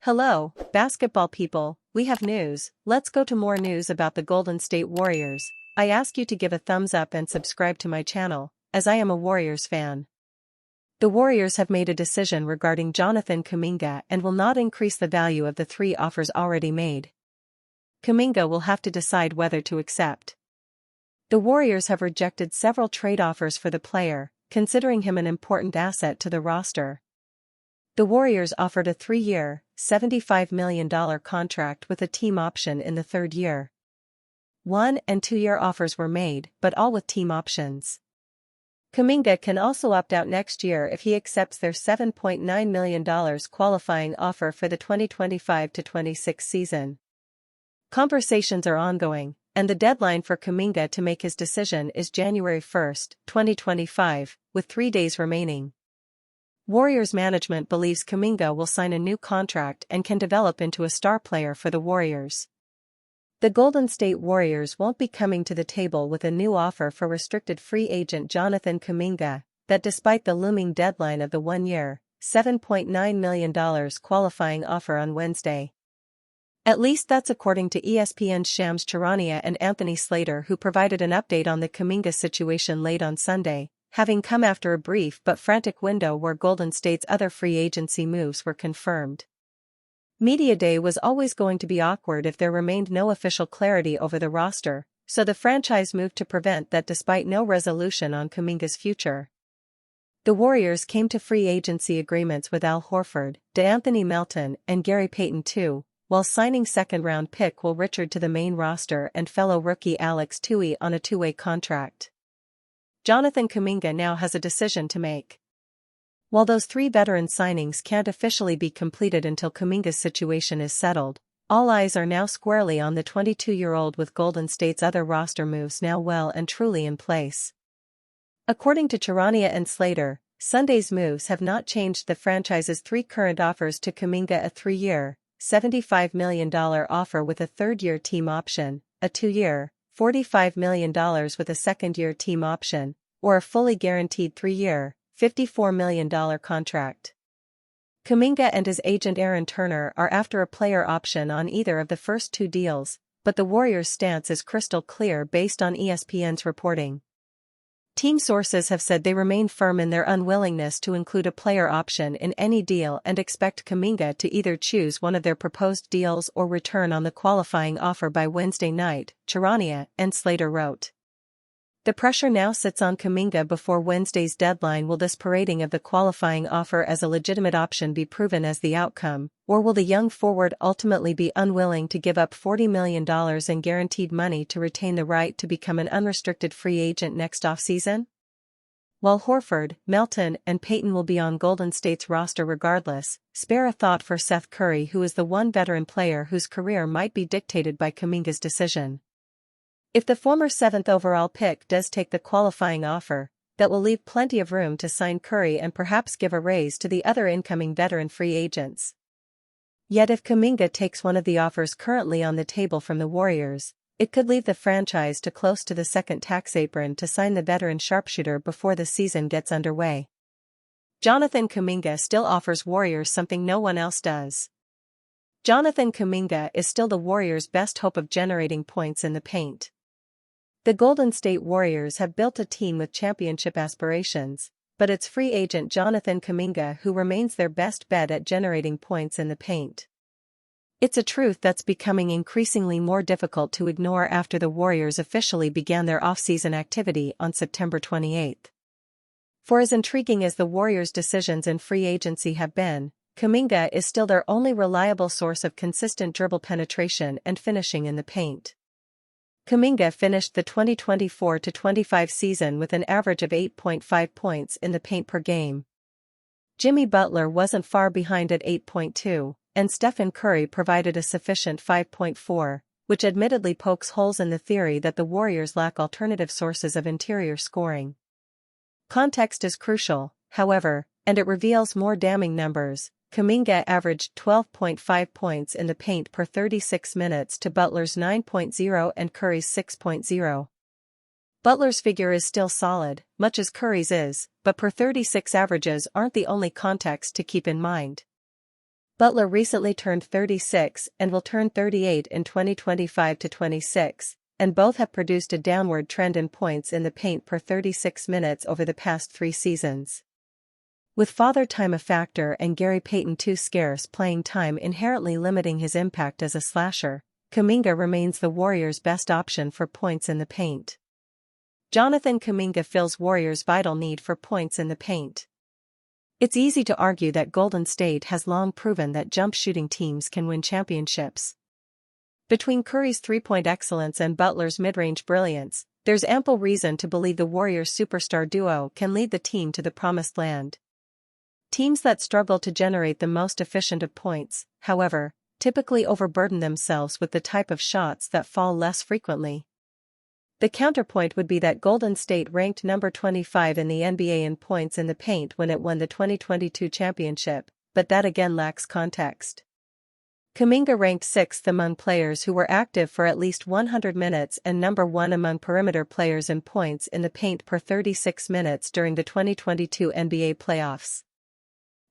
Hello, basketball people, we have news. Let's go to more news about the Golden State Warriors. I ask you to give a thumbs up and subscribe to my channel, as I am a Warriors fan. The Warriors have made a decision regarding Jonathan Kuminga and will not increase the value of the 3 offers already made. Kuminga will have to decide whether to accept. The Warriors have rejected several trade offers for the player, considering him an important asset to the roster. The Warriors offered a 3-year, $75 million contract with a team option in the 3rd year. 1- and 2-year offers were made, but all with team options. Kuminga can also opt out next year if he accepts their $7.9 million qualifying offer for the 2025-26 season. Conversations are ongoing, and the deadline for Kuminga to make his decision is January 1, 2025, with 3 days remaining. Warriors management believes Kuminga will sign a new contract and can develop into a star player for the Warriors. The Golden State Warriors won't be coming to the table with a new offer for restricted free agent Jonathan Kuminga, that despite the looming deadline of the 1-year, $7.9 million qualifying offer on Wednesday. At least that's according to ESPN's Shams Charania and Anthony Slater, who provided an update on the Kuminga situation late on Sunday, having come after a brief but frantic window where Golden State's other free agency moves were confirmed. Media Day was always going to be awkward if there remained no official clarity over the roster, so the franchise moved to prevent that despite no resolution on Kuminga's future. The Warriors came to free agency agreements with Al Horford, DeAnthony Melton, and Gary Payton too, while signing second-round pick Will Richard to the main roster and fellow rookie Alex Tui on a 2-way contract. Jonathan Kuminga now has a decision to make. While those 3 veteran signings can't officially be completed until Kuminga's situation is settled, all eyes are now squarely on the 22-year-old, with Golden State's other roster moves now well and truly in place. According to Charania and Slater, Sunday's moves have not changed the franchise's 3 current offers to Kuminga: a 3-year, $75 million offer with a 3rd-year team option, a 2-year, $45 million with a 2nd-year team option, or a fully guaranteed 3-year, $54 million contract. Kuminga and his agent Aaron Turner are after a player option on either of the first 2 deals, but the Warriors' stance is crystal clear based on ESPN's reporting. Team sources have said they remain firm in their unwillingness to include a player option in any deal and expect Kuminga to either choose one of their proposed deals or return on the qualifying offer by Wednesday night, Charania and Slater wrote. The pressure now sits on Kuminga before Wednesday's deadline. Will this parading of the qualifying offer as a legitimate option be proven as the outcome, or will the young forward ultimately be unwilling to give up $40 million in guaranteed money to retain the right to become an unrestricted free agent next offseason? While Horford, Melton, and Payton will be on Golden State's roster regardless, spare a thought for Seth Curry, who is the one veteran player whose career might be dictated by Kuminga's decision. If the former 7th overall pick does take the qualifying offer, that will leave plenty of room to sign Curry and perhaps give a raise to the other incoming veteran free agents. Yet if Kuminga takes one of the offers currently on the table from the Warriors, it could leave the franchise to close to the second tax apron to sign the veteran sharpshooter before the season gets underway. Jonathan Kuminga still offers Warriors something no one else does. Jonathan Kuminga is still the Warriors' best hope of generating points in the paint. The Golden State Warriors have built a team with championship aspirations, but it's free agent Jonathan Kuminga who remains their best bet at generating points in the paint. It's a truth that's becoming increasingly more difficult to ignore after the Warriors officially began their off-season activity on September 28. For as intriguing as the Warriors' decisions in free agency have been, Kuminga is still their only reliable source of consistent dribble penetration and finishing in the paint. Kuminga finished the 2024-25 season with an average of 8.5 points in the paint per game. Jimmy Butler wasn't far behind at 8.2, and Stephen Curry provided a sufficient 5.4, which admittedly pokes holes in the theory that the Warriors lack alternative sources of interior scoring. Context is crucial, however, and it reveals more damning numbers. Kuminga averaged 12.5 points in the paint per 36 minutes to Butler's 9.0 and Curry's 6.0. Butler's figure is still solid, much as Curry's is, but per 36 averages aren't the only context to keep in mind. Butler recently turned 36 and will turn 38 in 2025-26, and both have produced a downward trend in points in the paint per 36 minutes over the past 3 seasons. With Father Time a factor and Gary Payton too scarce playing time inherently limiting his impact as a slasher, Kuminga remains the Warriors' best option for points in the paint. Jonathan Kuminga fills Warriors' vital need for points in the paint. It's easy to argue that Golden State has long proven that jump-shooting teams can win championships. Between Curry's three-point excellence and Butler's mid-range brilliance, there's ample reason to believe the Warriors' superstar duo can lead the team to the promised land. Teams that struggle to generate the most efficient of points, however, typically overburden themselves with the type of shots that fall less frequently. The counterpoint would be that Golden State ranked number 25 in the NBA in points in the paint when it won the 2022 championship, but that again lacks context. Kuminga ranked 6th among players who were active for at least 100 minutes and number 1 among perimeter players in points in the paint per 36 minutes during the 2022 NBA playoffs.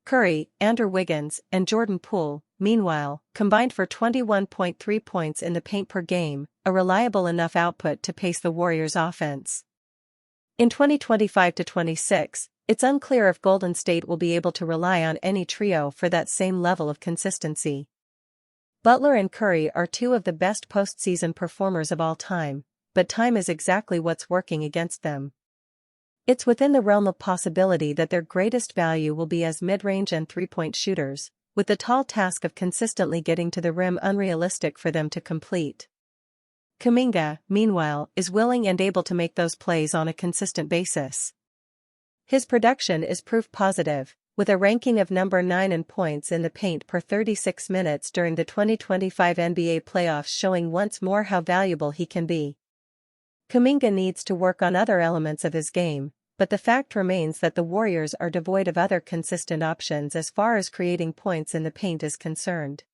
Curry, Andrew Wiggins, and Jordan Poole, meanwhile, combined for 21.3 points in the paint per game, a reliable enough output to pace the Warriors' offense. In 2025-26, it's unclear if Golden State will be able to rely on any trio for that same level of consistency. Butler and Curry are two of the best postseason performers of all time, but time is exactly what's working against them. It's within the realm of possibility that their greatest value will be as mid-range and three-point shooters, with the tall task of consistently getting to the rim unrealistic for them to complete. Kuminga, meanwhile, is willing and able to make those plays on a consistent basis. His production is proof positive, with a ranking of number 9 in points in the paint per 36 minutes during the 2025 NBA playoffs showing once more how valuable he can be. Kuminga needs to work on other elements of his game, but the fact remains that the Warriors are devoid of other consistent options as far as creating points in the paint is concerned.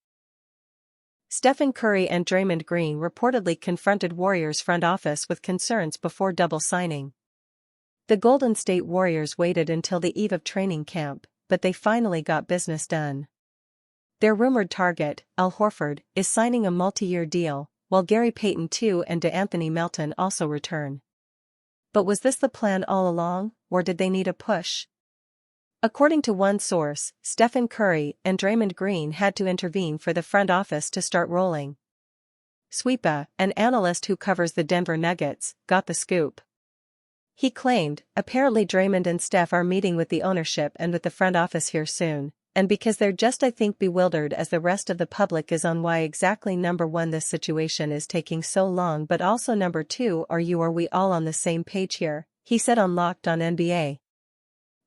Stephen Curry and Draymond Green reportedly confronted Warriors front office with concerns before double signing. The Golden State Warriors waited until the eve of training camp, but they finally got business done. Their rumored target, Al Horford, is signing a multi-year deal, while Gary Payton II and DeAnthony Melton also return. But was this the plan all along, or did they need a push? According to one source, Stephen Curry and Draymond Green had to intervene for the front office to start rolling. Sweepa, an analyst who covers the Denver Nuggets, got the scoop. He claimed, apparently Draymond and Steph are meeting with the ownership and with the front office here soon, and because they're just I think bewildered as the rest of the public is on why exactly number 1 this situation is taking so long but also number 2 are we all on the same page here, he said on Locked on NBA.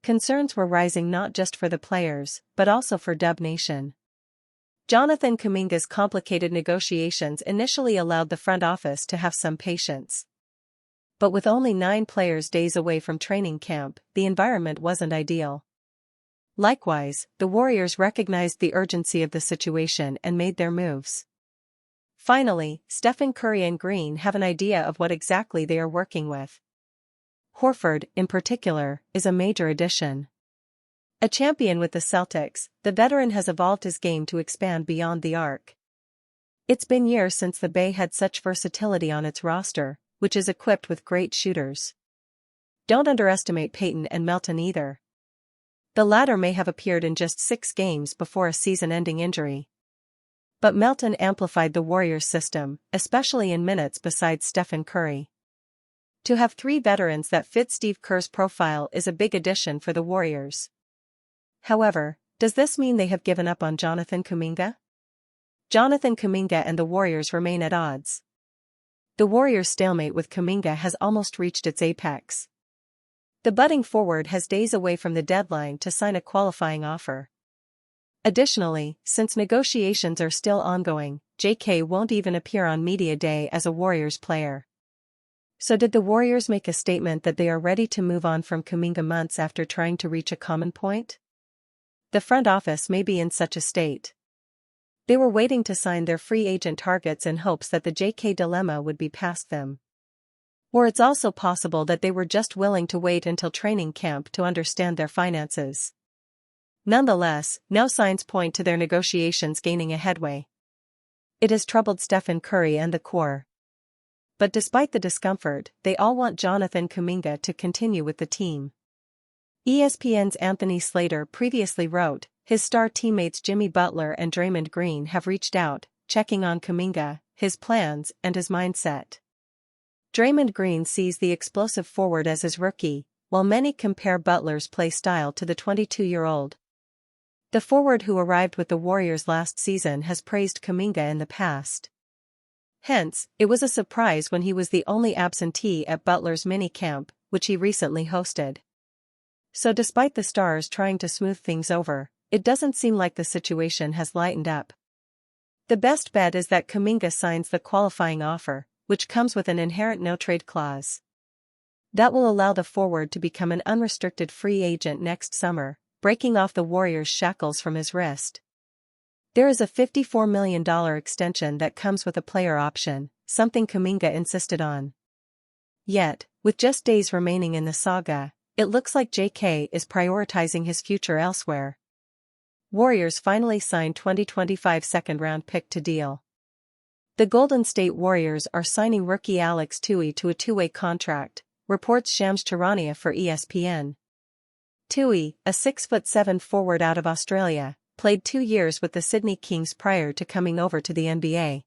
Concerns were rising not just for the players, but also for Dub Nation. Jonathan Kuminga's complicated negotiations initially allowed the front office to have some patience. But with only 9 players days away from training camp, the environment wasn't ideal. Likewise, the Warriors recognized the urgency of the situation and made their moves. Finally, Stephen Curry and Green have an idea of what exactly they are working with. Horford, in particular, is a major addition. A champion with the Celtics, the veteran has evolved his game to expand beyond the arc. It's been years since the Bay had such versatility on its roster, which is equipped with great shooters. Don't underestimate Payton and Melton either. The latter may have appeared in just 6 games before a season-ending injury. But Melton amplified the Warriors' system, especially in minutes beside Stephen Curry. To have 3 veterans that fit Steve Kerr's profile is a big addition for the Warriors. However, does this mean they have given up on Jonathan Kuminga? Jonathan Kuminga and the Warriors remain at odds. The Warriors' stalemate with Kuminga has almost reached its apex. The budding forward has days away from the deadline to sign a qualifying offer. Additionally, since negotiations are still ongoing, JK won't even appear on media day as a Warriors player. So did the Warriors make a statement that they are ready to move on from Kuminga months after trying to reach a common point? The front office may be in such a state. They were waiting to sign their free agent targets in hopes that the JK dilemma would be past them. Or it's also possible that they were just willing to wait until training camp to understand their finances. Nonetheless, no signs point to their negotiations gaining a headway. It has troubled Stephen Curry and the core. But despite the discomfort, they all want Jonathan Kuminga to continue with the team. ESPN's Anthony Slater previously wrote, his star teammates Jimmy Butler and Draymond Green have reached out, checking on Kuminga, his plans, and his mindset. Draymond Green sees the explosive forward as his rookie, while many compare Butler's play style to the 22-year-old. The forward who arrived with the Warriors last season has praised Kuminga in the past. Hence, it was a surprise when he was the only absentee at Butler's mini-camp, which he recently hosted. So despite the stars trying to smooth things over, it doesn't seem like the situation has lightened up. The best bet is that Kuminga signs the qualifying offer, which comes with an inherent no-trade clause. That will allow the forward to become an unrestricted free agent next summer, breaking off the Warriors' shackles from his wrist. There is a $54 million extension that comes with a player option, something Kuminga insisted on. Yet, with just days remaining in the saga, it looks like JK is prioritizing his future elsewhere. Warriors finally signed 2025 second-round pick to deal. The Golden State Warriors are signing rookie Alex Tui to a two-way contract, reports Shams Charania for ESPN. Tui, a 6'7" forward out of Australia, played 2 years with the Sydney Kings prior to coming over to the NBA.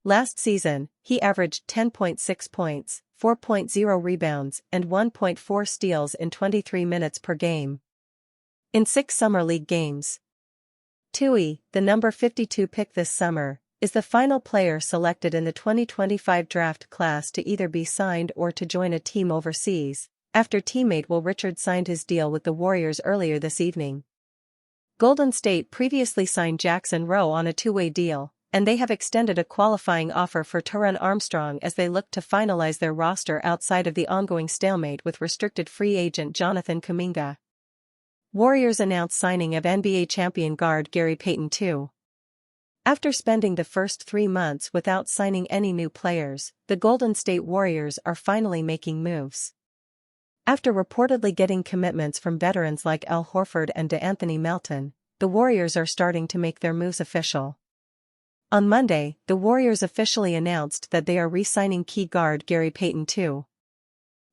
Last season, he averaged 10.6 points, 4.0 rebounds, and 1.4 steals in 23 minutes per game. In 6 summer league games. Tui, the number 52 pick this summer, is the final player selected in the 2025 draft class to either be signed or to join a team overseas, after teammate Will Richard signed his deal with the Warriors earlier this evening. Golden State previously signed Jackson Rowe on a two-way deal, and they have extended a qualifying offer for Taran Armstrong as they look to finalize their roster outside of the ongoing stalemate with restricted free agent Jonathan Kuminga. Warriors announced signing of NBA champion guard Gary Payton II. After spending the first 3 months without signing any new players, the Golden State Warriors are finally making moves. After reportedly getting commitments from veterans like Al Horford and DeAnthony Melton, the Warriors are starting to make their moves official. On Monday, the Warriors officially announced that they are re-signing key guard Gary Payton II.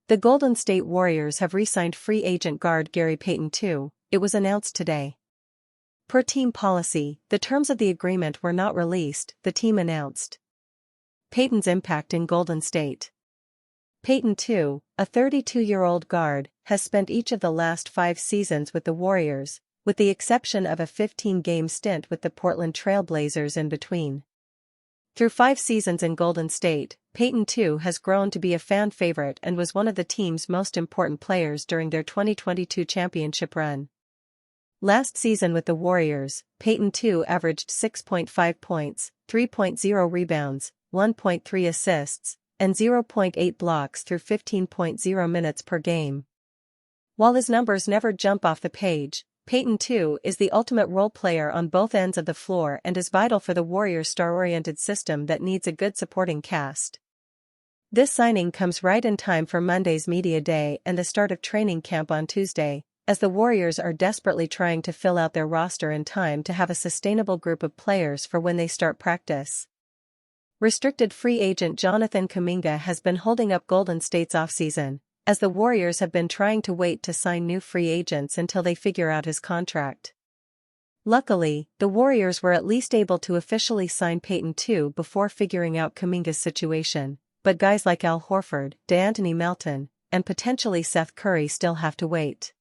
The Golden State Warriors have re-signed free agent guard Gary Payton II, it was announced today. Per team policy, the terms of the agreement were not released, the team announced. Payton's impact in Golden State. Payton II, a 32-year-old guard, has spent each of the last 5 seasons with the Warriors, with the exception of a 15-game stint with the Portland Trail Blazers in between. Through 5 seasons in Golden State, Payton II has grown to be a fan favorite and was one of the team's most important players during their 2022 championship run. Last season with the Warriors, Payton II averaged 6.5 points, 3.0 rebounds, 1.3 assists, and 0.8 blocks through 15.0 minutes per game. While his numbers never jump off the page, Payton II is the ultimate role player on both ends of the floor and is vital for the Warriors' star-oriented system that needs a good supporting cast. This signing comes right in time for Monday's media day and the start of training camp on Tuesday, as the Warriors are desperately trying to fill out their roster in time to have a sustainable group of players for when they start practice. Restricted free agent Jonathan Kuminga has been holding up Golden State's offseason, as the Warriors have been trying to wait to sign new free agents until they figure out his contract. Luckily, the Warriors were at least able to officially sign Payton II before figuring out Kuminga's situation, but guys like Al Horford, DeAnthony Melton, and potentially Seth Curry still have to wait.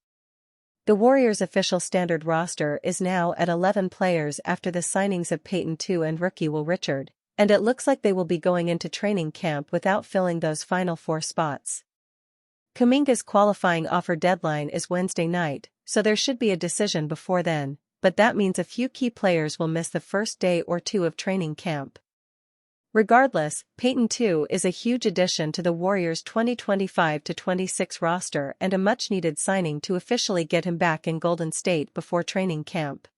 The Warriors' official standard roster is now at 11 players after the signings of Payton II and rookie Will Richard, and it looks like they will be going into training camp without filling those final 4 spots. Kuminga's qualifying offer deadline is Wednesday night, so there should be a decision before then, but that means a few key players will miss the first day or 2 of training camp. Regardless, Payton II is a huge addition to the Warriors' 2025-26 roster and a much-needed signing to officially get him back in Golden State before training camp.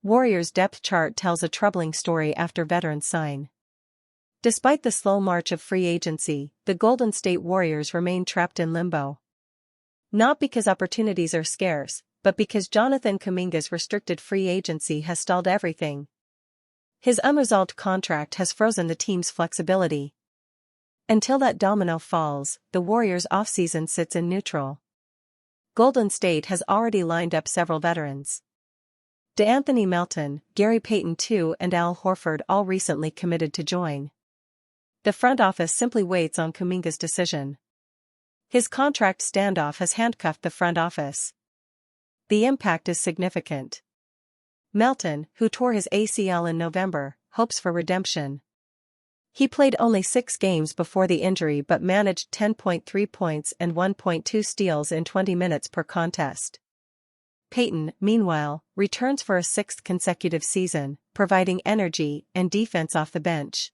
Warriors' depth chart tells a troubling story after veterans sign. Despite the slow march of free agency, the Golden State Warriors remain trapped in limbo. Not because opportunities are scarce, but because Jonathan Kuminga's restricted free agency has stalled everything. His unresolved contract has frozen the team's flexibility. Until that domino falls, the Warriors' offseason sits in neutral. Golden State has already lined up several veterans. DeAnthony Melton, Gary Payton II and Al Horford all recently committed to join. The front office simply waits on Kuminga's decision. His contract standoff has handcuffed the front office. The impact is significant. Melton, who tore his ACL in November, hopes for redemption. He played only 6 games before the injury but managed 10.3 points and 1.2 steals in 20 minutes per contest. Payton, meanwhile, returns for a 6th consecutive season, providing energy and defense off the bench.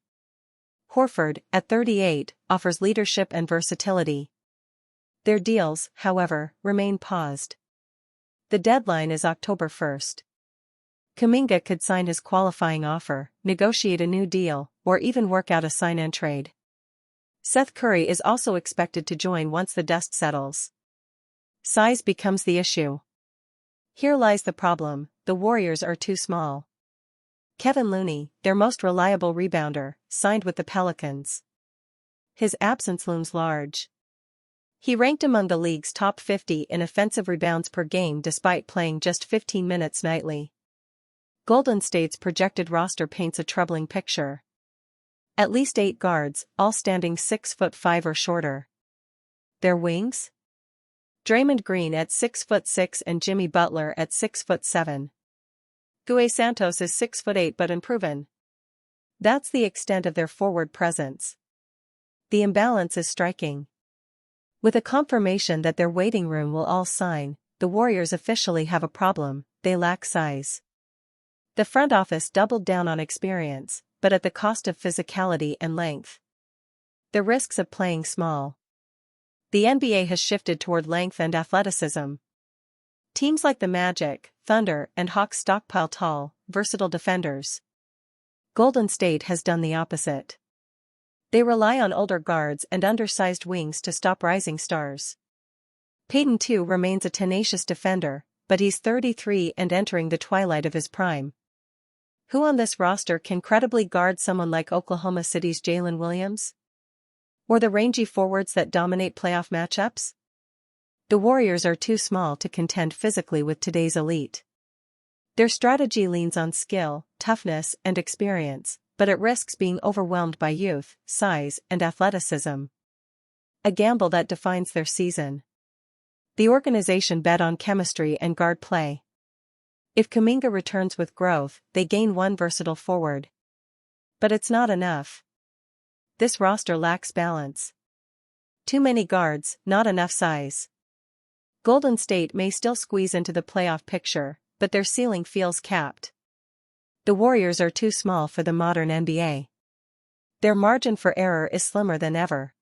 Horford, at 38, offers leadership and versatility. Their deals, however, remain paused. The deadline is October 1st. Kuminga could sign his qualifying offer, negotiate a new deal, or even work out a sign-and-trade. Seth Curry is also expected to join once the dust settles. Size becomes the issue. Here lies the problem: the Warriors are too small. Kevin Looney, their most reliable rebounder, signed with the Pelicans. His absence looms large. He ranked among the league's top 50 in offensive rebounds per game despite playing just 15 minutes nightly. Golden State's projected roster paints a troubling picture. At least 8 guards, all standing 6'5" or shorter. Their wings? Draymond Green at 6'6" and Jimmy Butler at 6'7". Gue Santos is 6'8" but unproven. That's the extent of their forward presence. The imbalance is striking. With a confirmation that their waiting room will all sign, the Warriors officially have a problem: they lack size. The front office doubled down on experience, but at the cost of physicality and length. The risks of playing small. The NBA has shifted toward length and athleticism. Teams like the Magic, Thunder, and Hawks stockpile tall, versatile defenders. Golden State has done the opposite. They rely on older guards and undersized wings to stop rising stars. Payton II remains a tenacious defender, but he's 33 and entering the twilight of his prime. Who on this roster can credibly guard someone like Oklahoma City's Jalen Williams? Or the rangy forwards that dominate playoff matchups? The Warriors are too small to contend physically with today's elite. Their strategy leans on skill, toughness, and experience, but it risks being overwhelmed by youth, size, and athleticism. A gamble that defines their season. The organization bet on chemistry and guard play. If Kuminga returns with growth, they gain one versatile forward. But it's not enough. This roster lacks balance. Too many guards, not enough size. Golden State may still squeeze into the playoff picture, but their ceiling feels capped. The Warriors are too small for the modern NBA. Their margin for error is slimmer than ever.